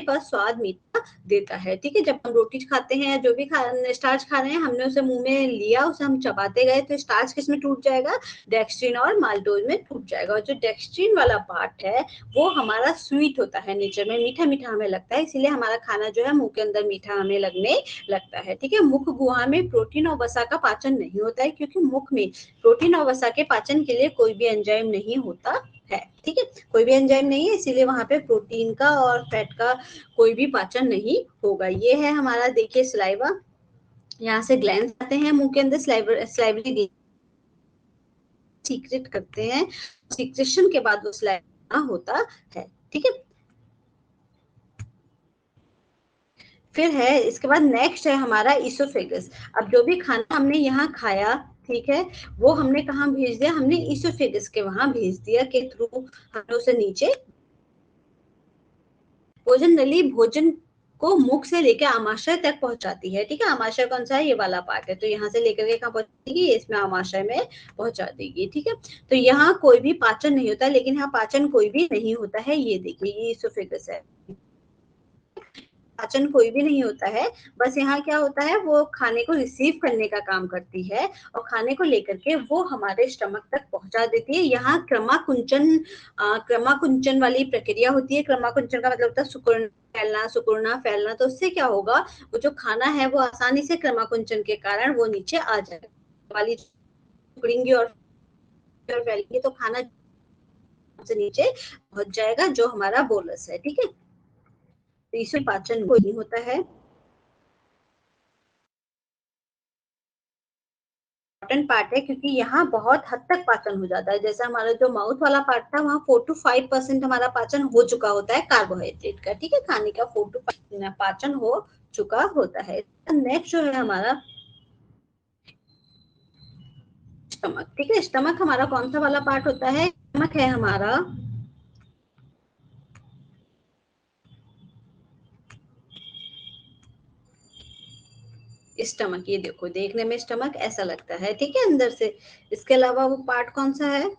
पर स्वाद मीठा देता है, ठीक है। जब हम रोटी खाते हैं, जो भी स्टार्च खा रहे हैं, हमने उसे मुंह में लिया, उसे हम चबाते गए, तो स्टार्च किस में टूट जाएगा, डेक्स्ट्रीन और माल्टोज में टूट जाएगा। और जो डेक्स्ट्रीन वाला पार्ट है वो हमारा स्वीट होता है, नेचर में मीठा मीठा हमें लगता है, इसीलिए हमारा खाना जो है मुंह के अंदर मीठा हमें लगने लगता है, ठीक है। मुख गुहा में प्रोटीन और वसा का पाचन नहीं होता है, क्योंकि मुख में प्रोटीन और वसा के पाचन के लिए कोई भी एंजाइम नहीं होता है, ठीक है, कोई भी एंजाइम नहीं है, इसीलिए वहां पे प्रोटीन का और फैट का कोई भी पाचन नहीं होगा। ये है हमारा, देखिए, सलाइवा, यहाँ से ग्लैंड आते हैं मुंह के अंदर, स्लाइवरी सीक्रेट करते हैं, सीक्रेशन के बाद वो सलाइवा होता है, ठीक है। फिर है इसके बाद नेक्स्ट है हमारा ईसोफेगस। अब जो भी खाना हमने यहाँ खाया, ठीक है, वो हमने कहाँ भेज दिया, हमने ईसोफेगस के वहां भेज दिया, के थ्रू हमने उसे नीचे, भोजन नली भोजन को मुख से लेकर आमाशय तक पहुंचाती है, ठीक है। आमाशय कौन सा है, ये वाला पार्ट है, तो यहाँ से लेकर के कहाँ पहुंचेगी, इसमें आमाशय में पहुंचा देगी, ठीक है। तो यहाँ कोई भी पाचन नहीं होता, लेकिन यहाँ पाचन कोई भी नहीं होता है, ये देखिए, ये ईसोफेगस है, पाचन कोई भी नहीं होता है। बस यहाँ क्या होता है, वो खाने को रिसीव करने का काम करती है और खाने को लेकर के वो हमारे स्टमक तक पहुंचा देती है। यहाँ क्रमाकुंचन वाली प्रक्रिया होती है। क्रमाकुंचन का मतलब होता है सुकुड़ना फैलना। तो उससे क्या होगा, वो जो खाना है वो आसानी से क्रमाकुंचन के कारण वो नीचे आ जाएगा, वाली सिकुड़ेंगी और फैलेंगी, तो खाना से नीचे पहुंच जाएगा, जो हमारा बोलस है, ठीक है। तो इसमें पाचन कोई नहीं होता है। इम्पोर्टेंट पार्ट है, क्योंकि यहाँ बहुत हद तक पाचन हो जाता है। जैसे हमारा जो माउथ वाला पार्ट था, वहाँ 4 to 5% हमारा पाचन हो चुका होता है कार्बोहाइड्रेट का, ठीक है, खाने का 4 to 5 पाचन हो चुका होता है। नेक्स्ट जो है हमारा स्टमक, ठीक है। स्टमक हमारा कौन सा वाला पार्ट होता है, स्टमक है हमारा स्टमक, ये देखो देखने में स्टमक ऐसा लगता है, ठीक है, अंदर से। इसके अलावा वो पार्ट कौन सा है,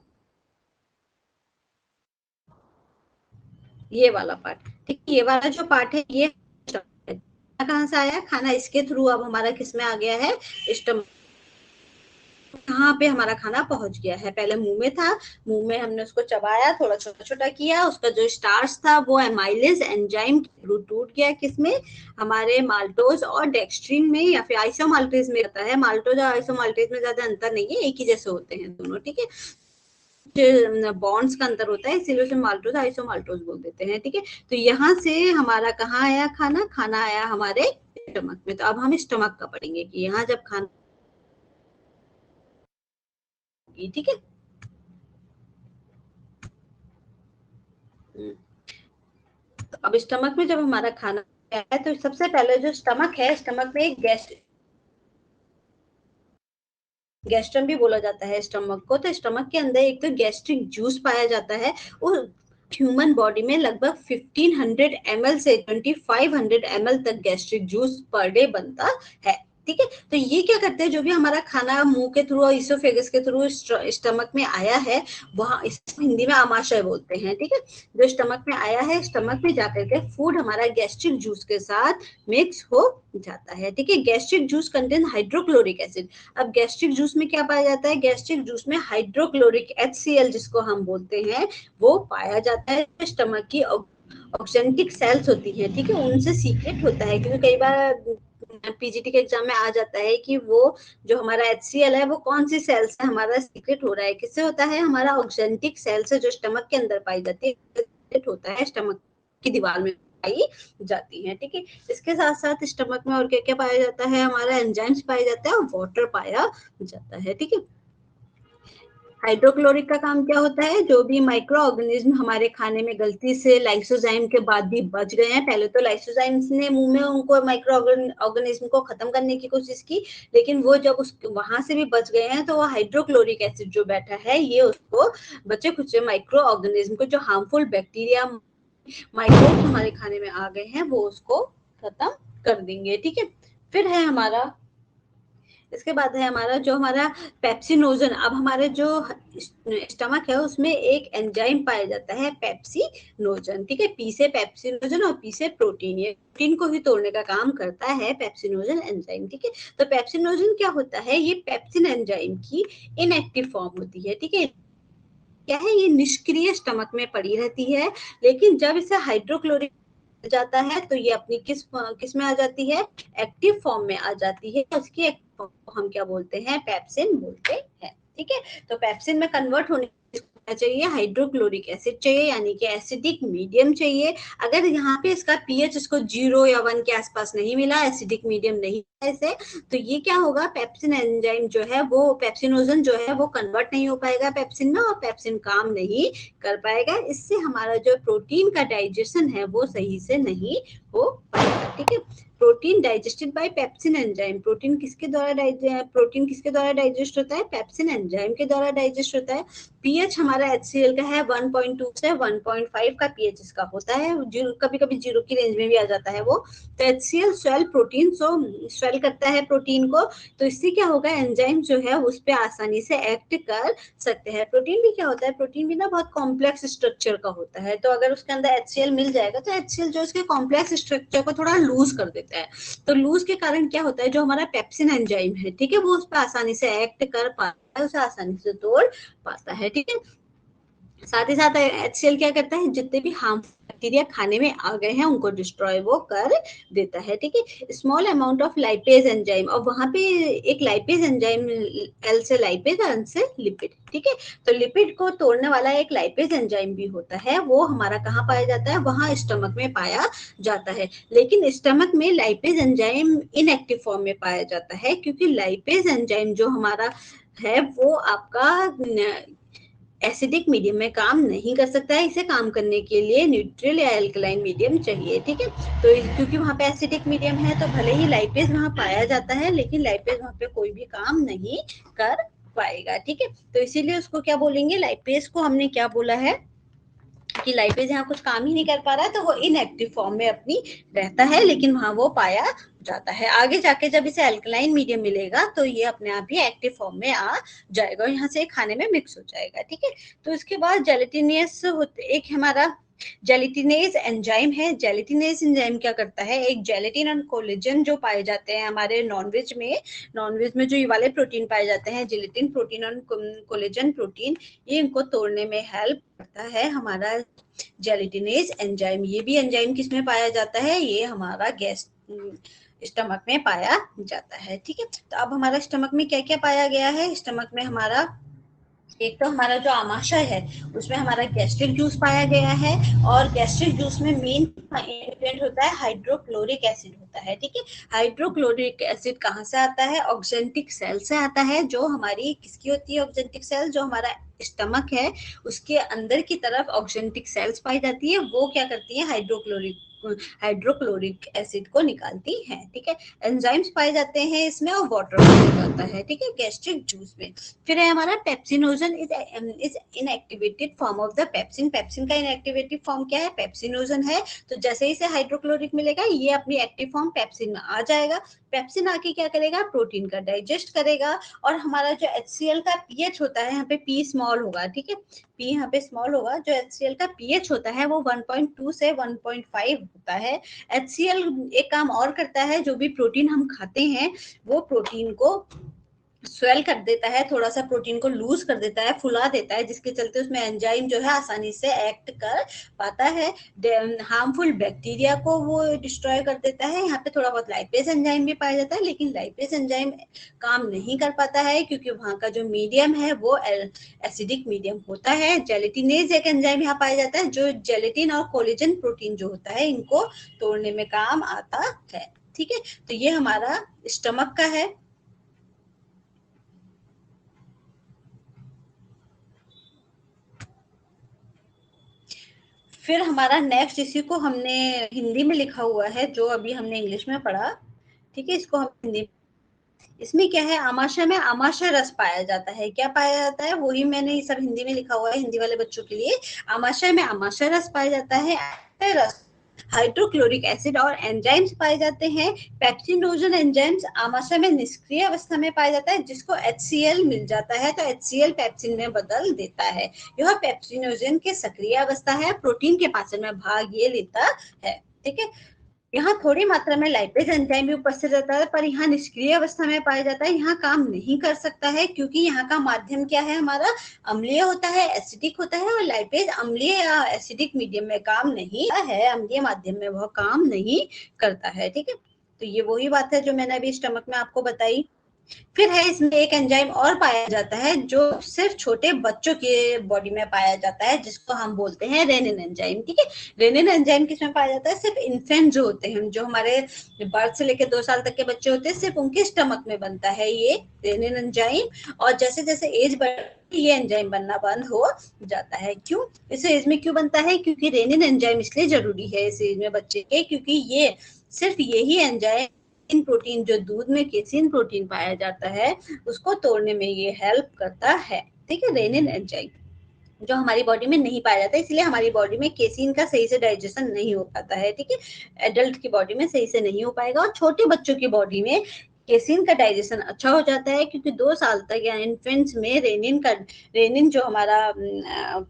ये वाला पार्ट, ठीक है, ये वाला जो पार्ट है ये स्टमक है। कहाँ से आया खाना, इसके थ्रू अब हमारा किस में आ गया है, स्टमक। कहाँ पे हमारा खाना पहुंच गया है, पहले मुंह में था, मुंह में हमने उसको चबाया, थोड़ा छोटा छोटा किया, उसका जो स्टार्च था वो एमाइलेज एंजाइम के थ्रू टूट गया, किसमें, हमारे माल्टोज और डेक्स्ट्रीन में, या फिर आइसोमाल्टेज में रहता है। माल्टोज और आइसोमाल्टेज में ज्यादा अंतर नहीं है, एक ही जैसे होते हैं दोनों, ठीक है। बॉन्ड्स का अंतर होता है, इसीलिए उसे माल्टोज आइसोमाल्टोज बोल देते हैं, ठीक है। तो यहाँ से हमारा कहाँ आया खाना, खाना आया हमारे स्टमक में। तो अब हम स्टमक का पढ़ेंगे कि यहाँ जब खाना, ठीक है। तो अब स्टमक में जब हमारा खाना है, तो सबसे पहले जो स्टमक है, स्टमक में एक गैस्ट्रम भी बोला जाता है स्टमक को। तो स्टमक के अंदर एक तो गैस्ट्रिक जूस पाया जाता है, वो ह्यूमन बॉडी में लगभग 1500 ml से 2500 ml तक गैस्ट्रिक जूस पर डे बनता है, ठीक है। तो ये क्या करते हैं, जो भी हमारा खाना मुंह के थ्रू और इसोफेगस के थ्रू स्टमक में आया है, वहां इसको हिंदी में आमाशय बोलते हैं, ठीक है। जो स्टमक में आया है, स्टमक में जाकर के फूड हमारा गैस्ट्रिक जूस के साथ मिक्स हो जाता है, ठीक है। Gastric juice contain hydrochloric acid. अब गैस्ट्रिक जूस में क्या पाया जाता है, गैस्ट्रिक जूस में हाइड्रोक्लोरिक HCl जिसको हम बोलते हैं वो पाया जाता है। स्टमक की ऑक्सेंटिक सेल्स होती है, ठीक है, उनसे सीक्रेट होता है, क्योंकि कई बार पीजीटी के एग्जाम में आ जाता है कि वो जो हमारा HCl है वो कौन सी सेल से हमारा सीक्रेट हो रहा है, किससे होता है, हमारा ऑक्सेंटिक सेल से, जो स्टमक के अंदर पाई जाती है, होता है स्टमक की दीवार में पाई जाती है, ठीक है। इसके साथ साथ स्टमक में और क्या क्या पाया जाता है, हमारा एंजाइम्स पाया जाता है और वाटर पाया जाता है, ठीक है। हाइड्रोक्लोरिक का काम क्या होता है, जो भी माइक्रो ऑर्गेनिज्म हमारे खाने में गलती से लाइसोजाइम के बाद भी बच गए हैं, पहले तो लाइसोजाइम्स ने मुंह में उनको माइक्रो ऑर्गेनिज्म को खत्म करने की कोशिश की, लेकिन वो जब उस वहां से भी बच गए हैं, तो वो हाइड्रोक्लोरिक एसिड जो बैठा है, ये उसको बचे खुचे माइक्रो ऑर्गेनिज्म को, जो हार्मफुल बैक्टीरिया माइक्रोब्स हमारे खाने में आ गए हैं, वो उसको खत्म कर देंगे, ठीक है। फिर है हमारा, इसके बाद है हमारा जो हमारा पेप्सिनोजन। अब हमारे जो स्टमक है उसमें एक एंजाइम पाया जाता है पेप्सिनोजन, ठीक है। पी से पेप्सिनोजन और पी से प्रोटीन, ये प्रोटीन को ही तोड़ने का काम करता है पेप्सिनोजन एंजाइम, ठीक है। तो पेप्सिनोजन क्या होता है, ये पेप्सिन एंजाइम की इनएक्टिव फॉर्म होती है, ठीक है। क्या है, ये निष्क्रिय स्टमक में पड़ी रहती है, लेकिन जब इसे हाइड्रोक्लोरिक जाता है तो ये अपनी किस में आ जाती है, एक्टिव फॉर्म में आ जाती है। उसकी हम क्या बोलते हैं, पेप्सिन बोलते हैं, ठीक है। तो पेप्सिन में कन्वर्ट होने चाहिए, हाइड्रोक्लोरिक एसिड चाहिए, यानी कि एसिडिक मीडियम चाहिए। अगर यहाँ पे इसका पीएच इसको 0 या 1 के आसपास नहीं मिला, एसिडिक मीडियम नहीं है इसे, तो ये क्या होगा, पेप्सिन एंजाइम जो है वो, पेप्सिनोजन जो है वो कन्वर्ट नहीं हो पाएगा पेप्सिन में, और पेप्सिन काम नहीं कर पाएगा। इससे हमारा जो प्रोटीन का डाइजेशन है वो सही से नहीं हो पाएगा, ठीक है। Protein digested by pepsin enzyme. Protein किसके द्वारा डाइजेस्ट होता है, पेप्सिन एंजाइम के द्वारा डाइजेस्ट होता है। पीएच हमारा HCl का है 1.2 से 1.5 का पीएच इसका होता है, कभी कभी 0 की रेंज में भी आ जाता है वो। तो HCl स्वेल प्रोटीन, सो स्वेल करता है प्रोटीन को, तो इससे क्या होगा, एंजाइम जो है उस पर आसानी से एक्ट कर सकते हैं। प्रोटीन भी क्या होता है, प्रोटीन भी ना बहुत कॉम्प्लेक्स स्ट्रक्चर का होता है, तो अगर उसके अंदर HCl मिल जाएगा तो HCl जो उसके कॉम्प्लेक्स स्ट्रक्चर को थोड़ा लूज कर देता है। तो लूज के कारण क्या होता है, जो हमारा पेप्सिन एंजाइम है, ठीक है, वो उस पर आसानी से एक्ट कर पाता है, उसे आसानी से तोड़ पाता है, ठीक है। साथ ही साथ HCl क्या करता है, जितने भी हार्मफुल बैक्टीरिया खाने में आ गए हैं उनको डिस्ट्रॉय वो कर देता है, ठीक है। Small amount of lipase enzyme, और वहां पे एक लाइपेज एंजाइम, L से लाइपेज और N से लिपिड, ठीक है। तो लिपिड को तोड़ने वाला एक लाइपेज एंजाइम भी होता है, वो हमारा कहाँ पाया जाता है, वहां स्टमक में पाया जाता है। लेकिन स्टमक में लाइपेज एंजाइम इनएक्टिव फॉर्म में पाया जाता है, क्योंकि लाइपेज एंजाइम जो हमारा है वो आपका एसिडिक मीडियम में काम नहीं कर सकता है, इसे काम करने के लिए न्यूट्रल या एल्कलाइन मीडियम चाहिए, ठीक है। तो क्योंकि वहां पे एसिडिक मीडियम है, तो भले ही लाइपेज वहां पाया जाता है, लेकिन लाइपेज वहां पे कोई भी काम नहीं कर पाएगा, ठीक है। तो इसीलिए उसको क्या बोलेंगे, लाइपेज को हमने क्या बोला है, कि लाइपेज यहाँ कुछ काम ही नहीं कर पा रहा है, तो वो इनएक्टिव फॉर्म में अपनी रहता है, लेकिन वहां वो पाया जाता है। आगे जाके जब इसे अल्कलाइन मीडियम मिलेगा तो ये अपने आप ही एक्टिव फॉर्म में आ जाएगा और यहाँ से खाने में मिक्स हो जाएगा। ठीक है, तो इसके बाद जेलेटिनियस होते एक हमारा जेलेटिनेज एंजाइम है। जेलेटिनेज एंजाइम क्या करता है, एक जेलेटिन और कोलेजन जो पाए जाते हैं हमारे नॉनवेज में जो ये वाले प्रोटीन पाए जाते हैं, जेलेटिन प्रोटीन और कोलेजन प्रोटीन, ये इनको तोड़ने में हेल्प करता है हमारा जेलेटिनेज एंजाइम। ये भी एंजाइम किसमें पाया जाता है, ये हमारा स्टमक में पाया जाता है। ठीक है, तो अब हमारा स्टमक में क्या क्या पाया गया है, स्टमक में हमारा एक तो हमारा जो आमाशय है उसमें हमारा गैस्ट्रिक जूस पाया गया है, और गैस्ट्रिक जूस में मेन इंग्रेडिएंट होता है हाइड्रोक्लोरिक एसिड होता है। ठीक है, हाइड्रोक्लोरिक एसिड कहाँ से आता है, ऑक्जेंटिक सेल से आता है। जो हमारी किसकी होती है ऑक्जेंटिक सेल, जो हमारा स्टमक है उसके अंदर की तरफ ऑक्जेंटिक सेल्स पाई जाती है, वो क्या करती है हाइड्रोक्लोरिक एसिड को निकालती है। ठीक है, एंजाइम्स पाए जाते हैं इसमें और वाटर पाया जाता है। ठीक है, गैस्ट्रिक जूस में। फिर है हमारा pepsinogen is inactivated form of the pepsin. Pepsin का इनएक्टिवेटेड फॉर्म क्या है, पेप्सिनोजन है। तो जैसे ही इसे हाइड्रोक्लोरिक मिलेगा ये अपनी एक्टिव फॉर्म पेप्सिन में आ जाएगा। पेप्सिन आके क्या करेगा, प्रोटीन का डाइजेस्ट करेगा, और हमारा जो HCl का पीएच होता है, यहाँ पे पी स्मॉल होगा। ठीक है, पी यहाँ पे स्मॉल होगा। जो HCl का पीएच होता है वो 1.2 से 1.5 होता है। HCl एक काम और करता है, जो भी प्रोटीन हम खाते हैं वो प्रोटीन को स्वेल कर देता है, थोड़ा सा प्रोटीन को लूज कर देता है, फुला देता है, जिसके चलते उसमें एंजाइम जो है आसानी से एक्ट कर पाता है, हार्मफुल बैक्टीरिया को वो डिस्ट्रॉय कर देता है। यहाँ पे थोड़ा बहुत लाइपेज एंजाइम भी पाया जाता है, लेकिन लाइपेज एंजाइम काम नहीं कर पाता है क्योंकि वहाँ का जो मीडियम है वो एसिडिक मीडियम होता है। जेलेटिनेज एक एंजाइम यहाँ पाया जाता है जो जेलेटिन और कोलेजन प्रोटीन जो होता है इनको तोड़ने में काम आता है। ठीक है, तो ये हमारा स्टमक का है। फिर हमारा नेक्स्ट, इसी को हमने हिंदी में लिखा हुआ है जो अभी हमने इंग्लिश में पढ़ा। ठीक है, इसको हम हिंदी, इसमें क्या है, आमाशय में आमाशय रस पाया जाता है। क्या पाया जाता है, वही मैंने सब हिंदी में लिखा हुआ है हिंदी वाले बच्चों के लिए। आमाशय में आमाशय रस पाया जाता है, रस हाइड्रोक्लोरिक एसिड और एंजाइम्स पाए जाते हैं। पेप्सिनोजन एंजाइम्स आमाशय में निष्क्रिय अवस्था में पाया जाता है, जिसको HCl मिल जाता है तो HCl पेप्सिन में बदल देता है। यह पेप्सिनोजन के सक्रिय अवस्था है, प्रोटीन के पाचन में भाग ये लेता है। ठीक है, यहाँ थोड़ी मात्रा में लाइपेज एंजाइम भी उपस्थित रहता है, पर यहाँ निष्क्रिय अवस्था में पाया जाता है, यहाँ काम नहीं कर सकता है क्योंकि यहाँ का माध्यम क्या है, हमारा अम्लीय होता है, एसिडिक होता है, और लाइपेज अम्लीय या एसिडिक मीडियम में काम नहीं है, अम्लीय माध्यम में वह काम नहीं करता है। ठीक है, तो ये वही बात है जो मैंने अभी स्टमक में आपको बताई। फिर है इसमें एक एंजाइम और पाया जाता है जो सिर्फ छोटे बच्चों के बॉडी में पाया जाता है, जिसको हम बोलते हैं रेनिन एंजाइम। ठीक है, रेनिन एंजाइम किसमें पाया जाता है, सिर्फ इन्फेंट जो होते हैं, जो हमारे बर्थ से लेकर 2 साल तक के बच्चे होते हैं, सिर्फ उनके स्टमक में बनता है ये रेनिन एंजाइम। और जैसे जैसे एज बढ़ती ये एंजाइम बनना बंद हो जाता है। क्यों, इस एज में क्यों बनता है, क्योंकि रेनिन एंजाइम इसलिए जरूरी है इस एज में बच्चे के, क्योंकि ये सिर्फ यही एंजाइम प्रोटीन जो दूध में केसिन प्रोटीन पाया जाता है उसको तोड़ने में ये हेल्प करता है। ठीक है, रेनिन एंजाइम जो हमारी बॉडी में नहीं पाया जाता, इसलिए हमारी बॉडी में केसिन का सही से डाइजेशन नहीं हो पाता है। ठीक है, एडल्ट की बॉडी में सही से नहीं हो पाएगा, और छोटे बच्चों की बॉडी में केसिन का डाइजेशन अच्छा हो जाता है, क्योंकि 2 साल तक या इन्फेंट्स में रेनिन जो हमारा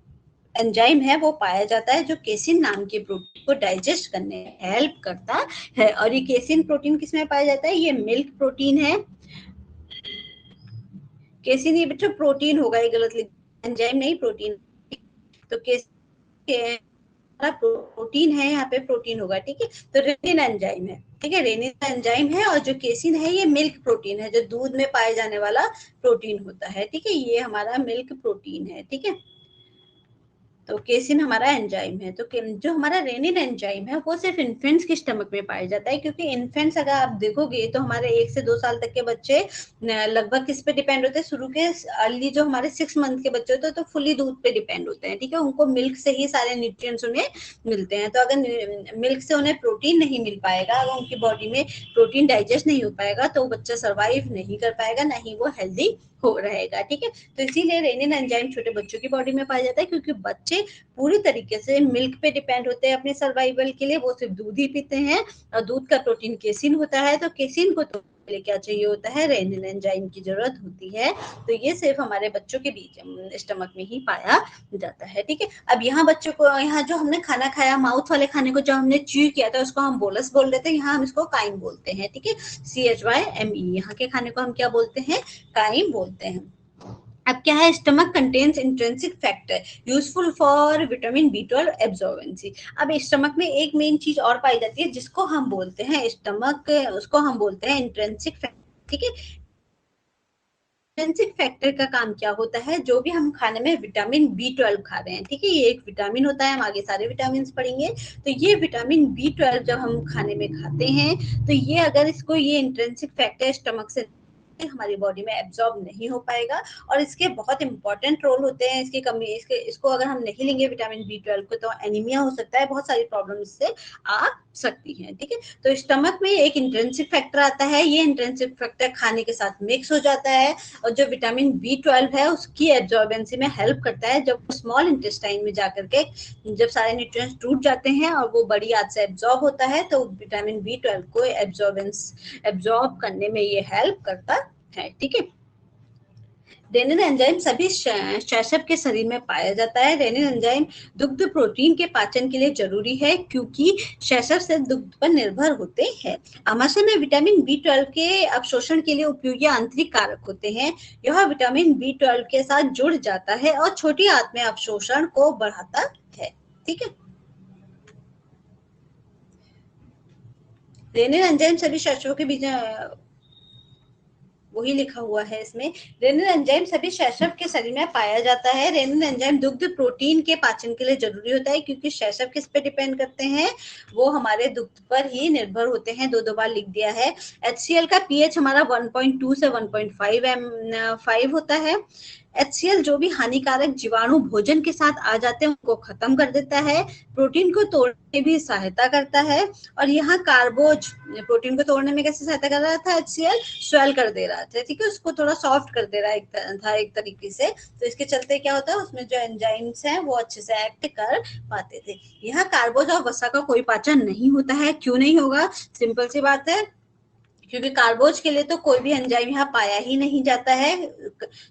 एंजाइम है वो पाया जाता है, जो केसिन नाम के प्रोटीन को डाइजेस्ट करने में हेल्प करता है। और ये केसिन प्रोटीन किसमें पाया जाता है, ये मिल्क प्रोटीन है। केसिन ये बच्चों प्रोटीन होगा, ये गलत लिख, एंजाइम नहीं प्रोटीन। तो केसिन प्रोटीन है, यहाँ पे प्रोटीन होगा। ठीक है, तो रेनिन एंजाइम है। ठीक है, रेनिन एंजाइम है, और जो केसिन है ये मिल्क प्रोटीन है, जो दूध में पाए जाने वाला प्रोटीन होता है। ठीक है, ये हमारा मिल्क प्रोटीन है। ठीक है, तो केसिन हमारा एंजाइम है। तो जो हमारा रेनिन एंजाइम है वो सिर्फ इन्फेंट्स के स्टमक में पाया जाता है, क्योंकि इन्फेंट्स अगर आप देखोगे तो हमारे 1 से 2 साल तक के बच्चे लगभग किस पे डिपेंड होते हैं, शुरू के अर्ली जो हमारे 6 मंथ के बच्चे होते हैं तो फुली दूध पे डिपेंड होते हैं। ठीक है, उनको मिल्क से ही सारे न्यूट्रिएंट्स उन्हें मिलते हैं। तो अगर मिल्क से उन्हें प्रोटीन नहीं मिल पाएगा, अगर उनकी बॉडी में प्रोटीन डाइजेस्ट नहीं हो पाएगा, तो बच्चा सर्वाइव नहीं कर पाएगा, ना ही वो हेल्दी हो रहेगा, ठीक है। तो इसीलिए रेनिन एंजाइम छोटे बच्चों की बॉडी में पाया जाता है, क्योंकि बच्चे पूरी तरीके से मिल्क पे डिपेंड होते हैं अपने सर्वाइवल के लिए, वो सिर्फ दूध ही पीते हैं, और दूध का प्रोटीन केसिन होता है, तो केसिन को तो लिए क्या चाहिए होता है, रेनिन एंजाइम की जरूरत होती है। तो ये सिर्फ हमारे बच्चों के बीच स्टमक में ही पाया जाता है, ठीक है। अब यहाँ बच्चों को, यहाँ जो हमने खाना खाया, माउथ वाले खाने को जो हमने च्यू किया था, उसको हम बोलस बोल देते हैं, यहाँ हम इसको काइम बोलते हैं, ठीक है, CHYME। यहाँ के खाने को हम क्या बोलते हैं, काइम बोलते हैं। अब क्या है, stomach contains intrinsic factor useful for vitamin B12 absorbency. अब स्टमक में एक मेन चीज और पाई जाती है, जिसको हम बोलते हैं स्टमक, उसको हम बोलते हैं इंट्रिंसिक फैक्टर, ठीक है। इंट्रिंसिक फैक्टर का काम क्या होता है, जो भी हम खाने में विटामिन B12 खा रहे हैं, ठीक है, ये एक विटामिन होता है, हम आगे सारे विटामिन पढ़ेंगे। तो ये विटामिन B12 जब हम खाने में खाते हैं, तो ये अगर इसको, ये इंट्रिंसिक फैक्टर स्टमक से हमारी बॉडी में एब्जॉर्ब नहीं हो पाएगा, और इसके बहुत इंपॉर्टेंट रोल होते हैं, इसकी कमी, इसको अगर हम नहीं लेंगे विटामिन B12 को, तो एनीमिया हो सकता है, बहुत सारी प्रॉब्लम इससे आ सकती हैं, ठीक है। तो स्टमक में एक इंट्रिंसिक फैक्टर आता है, ये इंट्रिंसिक फैक्टर खाने के साथ मिक्स हो जाता है, और जो विटामिन B12 है उसकी एब्जॉर्बेंसी में हेल्प करता है। जब स्मॉल इंटेस्टाइन में जाकर के जब सारे न्यूट्रिएंट्स टूट जाते हैं और वो बड़ी आंत से एब्जॉर्ब होता है, तो विटामिन B12 को एब्जॉर्ब करने में ये हेल्प करता है, ठीक है। रेनिन एंजाइम सभी शैशव के शरीर में पाया जाता है। रेनिन एंजाइम दुग्ध प्रोटीन के पाचन के लिए जरूरी है, क्योंकि शैशव से दुग्ध पर निर्भर होते हैं। आमाशय में विटामिन B12 के अवशोषण के लिए उपयोगी आंतरिक कारक होते हैं। यह विटामिन B12 के साथ जुड़ जाता है और छोटी आंत में अवशोषण को बढ़ाता है, ठीक है। रेनिन एंजाइम सभी शैशवों के बीच, वही लिखा हुआ है इसमें, रेनिन एंजाइम सभी शैशव के शरीर में पाया जाता है। रेनिन एंजाइम दुग्ध प्रोटीन के पाचन के लिए जरूरी होता है, क्योंकि शैशव किस पे डिपेंड करते हैं, वो हमारे दुग्ध पर ही निर्भर होते हैं। दो बार लिख दिया है। HCl का pH हमारा 1.2 से 1.5 होता है। HCl जो भी हानिकारक जीवाणु भोजन के साथ आ जाते हैं उनको खत्म कर देता है, प्रोटीन को तोड़ने में भी सहायता करता है। और यहाँ कार्बोज प्रोटीन को तोड़ने में कैसे सहायता कर रहा था, HCl स्वेल कर दे रहा था, ठीक है, उसको थोड़ा सॉफ्ट कर दे रहा था एक तरीके से। तो इसके चलते क्या होता है, उसमें जो एंजाइम्स हैं वो अच्छे से एक्ट कर पाते थे। यहाँ कार्बोज और वसा का कोई पाचन नहीं होता है। क्यों नहीं होगा, सिंपल सी बात है, क्योंकि कार्बोज के लिए तो कोई भी एंजाइम यहाँ पाया ही नहीं जाता है।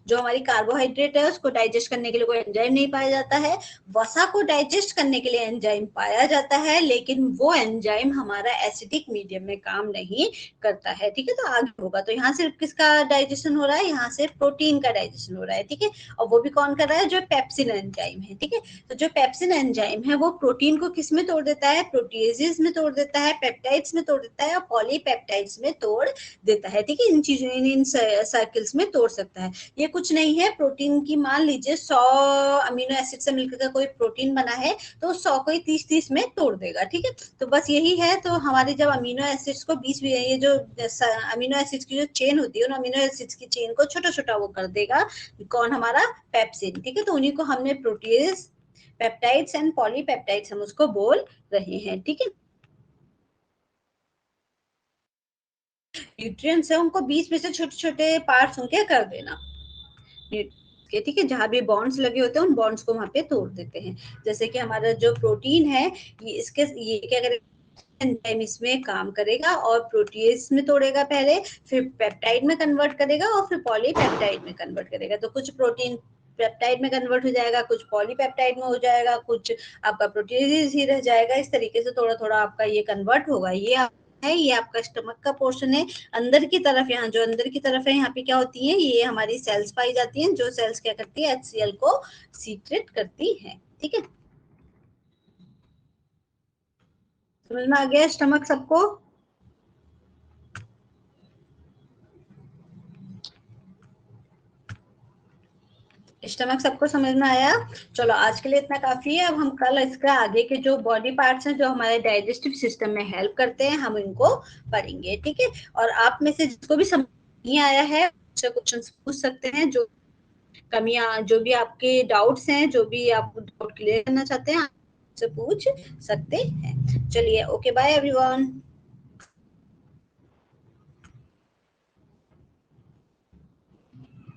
जो हमारी कार्बोहाइड्रेट है उसको डाइजेस्ट करने के लिए कोई एंजाइम नहीं पाया जाता है। वसा को डाइजेस्ट करने के लिए एंजाइम पाया जाता है, लेकिन वो एंजाइम हमारा एसिडिक मीडियम में काम नहीं करता है, ठीक है। तो आगे होगा, तो यहाँ सिर्फ किसका डाइजेशन हो रहा है, यहाँ से प्रोटीन का डाइजेशन हो रहा है, ठीक है। और वो भी कौन कर रहा है, जो पेप्सिन एंजाइम है, ठीक है। तो जो पेप्सिन एंजाइम है वो प्रोटीन को किस में तोड़ देता है, प्रोटीएजेस में तोड़ देता है, पेप्टाइड्स में तोड़ देता है, और पॉलीपेप्टाइड्स में तोड़ देता है, ठीक है। इन चीजों, इन सर्कल्स में तोड़ सकता है। ये कुछ नहीं है, प्रोटीन की मान लीजिए 100 अमीनो एसिड से मिलकर कोई प्रोटीन बना है, तो 100 को ही 30-30 में तोड़ देगा, ठीक है। तो बस यही है। तो हमारे जब अमीनो एसिड्स को 20, ये जो अमीनो एसिड्स की जो चेन होती है, उन अमीनो एसिड्स की चेन को छोटा छोटा वो कर देगा, कौन, हमारा पेप्सिन, ठीक है। तो उन्हीं को हमने प्रोटीज, पेप्टाइड्स एंड पॉलीपेप्टाइड्स हम उसको बोल रहे हैं, ठीक है। न्यूट्रिएंट्स है उनको 20 में से छोटे छोटे पार्ट्स उनके कर देना, ठीक है। जहां भी बॉन्ड्स लगे होते हैं उन बॉन्ड्स को वहां पे तोड़ देते हैं। जैसे कि हमारा जो प्रोटीन है, ये क्या करेगा, एंजाइम इसमें काम करेगा और प्रोटीज में तोड़ेगा पहले, फिर पेप्टाइड में कन्वर्ट करेगा, और फिर पॉलीपेप्टाइड में कन्वर्ट करेगा। तो कुछ प्रोटीन पेप्टाइड में कन्वर्ट हो जाएगा, कुछ पॉलीपेप्टाइड में हो जाएगा, कुछ आपका प्रोटीज ही रह जाएगा। इस तरीके से थोड़ा थोड़ा आपका ये कन्वर्ट होगा। ये आपका स्टमक का पोर्शन है। अंदर की तरफ, यहाँ जो अंदर की तरफ है, यहाँ पे क्या होती है, ये हमारी सेल्स पाई जाती हैं, जो सेल्स क्या करती है, HCl को सीक्रेट करती है, ठीक है। समझ में आ गया स्टमक सबको? स्टमक सबको समझ में आया? चलो आज के लिए इतना काफी है। अब हम कल इसका आगे के जो बॉडी पार्ट्स हैं जो हमारे डाइजेस्टिव सिस्टम में हेल्प करते हैं, हम इनको पढ़ेंगे, ठीक है। और आप में से जिसको भी समझ नहीं आया है, उससे क्वेश्चन पूछ सकते हैं। जो कमियां, जो भी आपके डाउट्स हैं, जो भी आप डाउट क्लियर करना चाहते हैं, आपसे पूछ सकते हैं। चलिए, ओके, बाय एवरीवन।